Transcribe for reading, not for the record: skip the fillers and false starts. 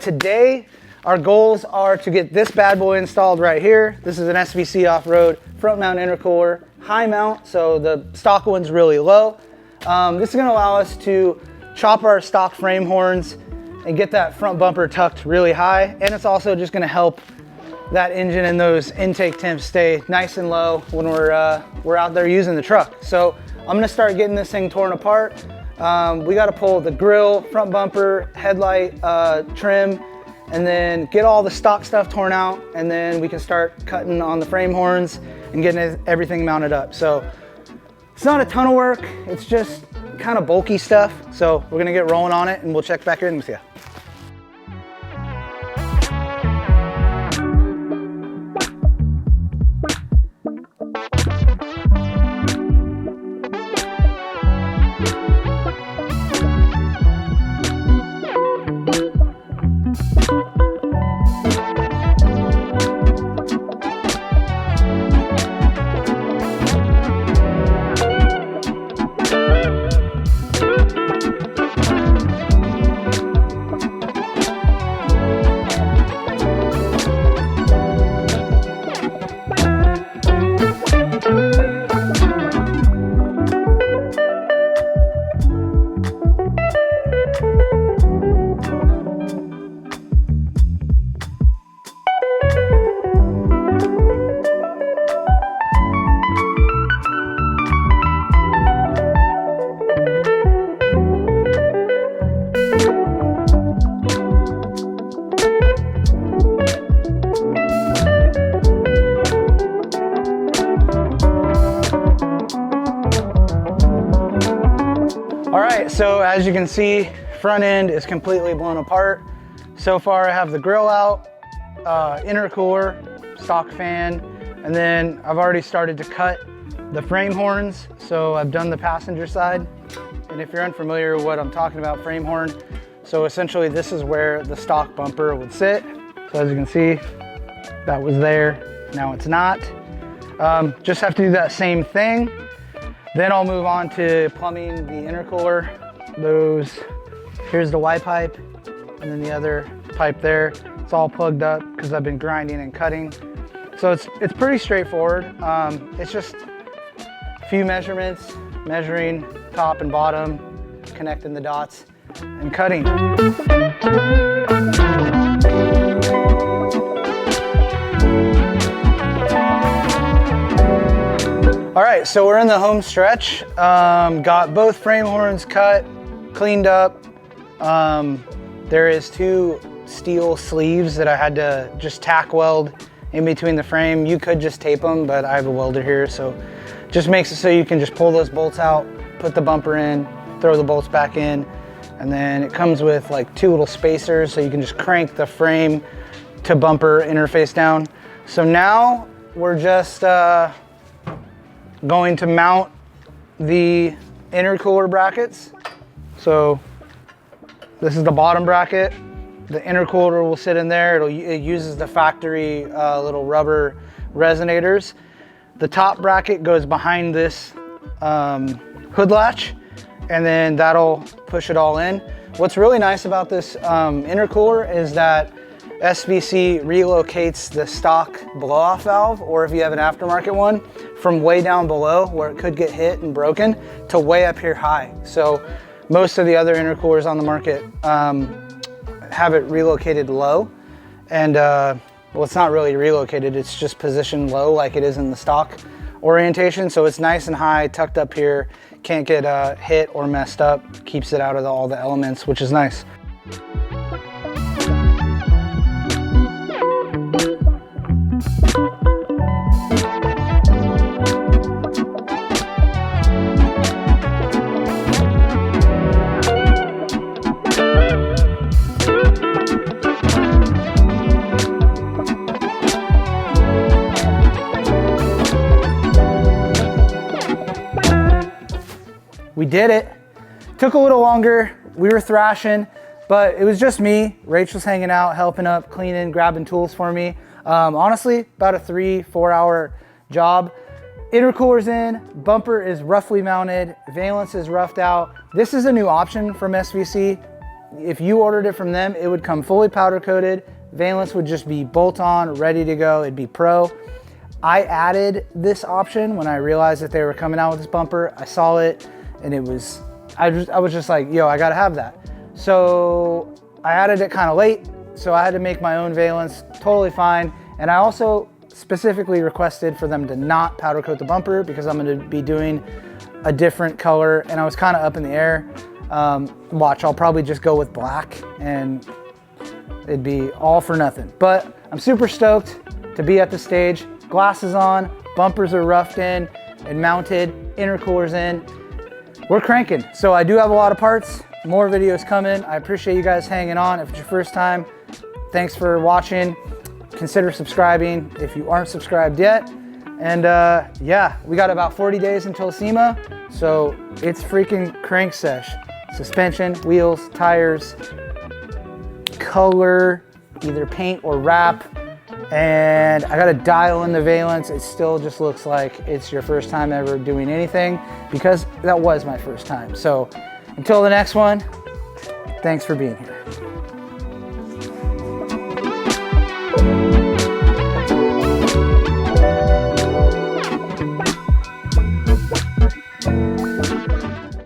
today our goals are to get this bad boy installed right here. This is an SVC Offroad front mount intercooler, high mount, so the stock one's really low. This is gonna allow us to chop our stock frame horns and get that front bumper tucked really high. And it's also just gonna help that engine and those intake temps stay nice and low when we're out there using the truck. So I'm gonna start getting this thing torn apart. We gotta pull the grill, front bumper, headlight, trim, and then get all the stock stuff torn out, and then we can start cutting on the frame horns and getting everything mounted up. So it's not a ton of work, it's just kind of bulky stuff. So we're gonna get rolling on it and we'll check back in with you. All right, so as you can see, front end is completely blown apart. So far I have the grill out, intercooler, stock fan, and then I've already started to cut the frame horns. So I've done the passenger side. And if you're unfamiliar with what I'm talking about, frame horn, so essentially this is where the stock bumper would sit. So as you can see, that was there, now it's not. Just have to do that same thing. Then I'll move on to plumbing the intercooler. Here's the Y pipe, and then the other pipe there. It's all plugged up because I've been grinding and cutting. So it's pretty straightforward. It's just a few measurements, measuring top and bottom, connecting the dots, and cutting. All right, so we're in the home stretch. Got both frame horns cut, cleaned up. There is 2 steel sleeves that I had to just tack weld in between the frame. You could just tape them, but I have a welder here, so just makes it so you can just pull those bolts out, put the bumper in, throw the bolts back in, and then it comes with like 2 little spacers, so you can just crank the frame to bumper interface down. So now we're just going to mount the intercooler brackets. So this is the bottom bracket. The intercooler will sit in there. It uses the factory little rubber resonators. The top bracket goes behind this hood latch, and then that'll push it all in. What's really nice about this intercooler is that SVC relocates the stock blow-off valve, or if you have an aftermarket one, from way down below where it could get hit and broken to way up here high. So most of the other intercoolers on the market have it relocated low, and well, it's not really relocated, it's just positioned low like it is in the stock orientation. So it's nice and high, tucked up here, can't get hit or messed up, keeps it out of all the elements, which is nice. We did it. Took a little longer. We were thrashing, but it was just me. Rach was hanging out, helping up, cleaning, grabbing tools for me. Honestly, about a 3-4 hour job. Intercooler's in, bumper is roughly mounted, valence is roughed out. This is a new option from SVC. if you ordered it from them, it would come fully powder coated. Valence would just be bolt on, ready to go. It'd be pro. I added this option when I realized that they were coming out with this bumper. I saw it and it was, I was just like, yo, I gotta have that. So I added it kind of late, so I had to make my own valence, totally fine. And I also specifically requested for them to not powder coat the bumper because I'm gonna be doing a different color, and I was kind of up in the air. Watch, I'll probably just go with black and it'd be all for nothing. But I'm super stoked to be at the stage. Glasses on, bumpers are roughed in and mounted, intercoolers in. We're cranking. So I do have a lot of parts, more videos coming. I appreciate you guys hanging on. If it's your first time, thanks for watching. Consider subscribing if you aren't subscribed yet. And yeah, we got about 40 days until SEMA. So it's freaking crank sesh. Suspension, wheels, tires, color, either paint or wrap. And I gotta dial in the valence. It still just looks like it's your first time ever doing anything, because that was my first time. So until the next one, thanks for being here.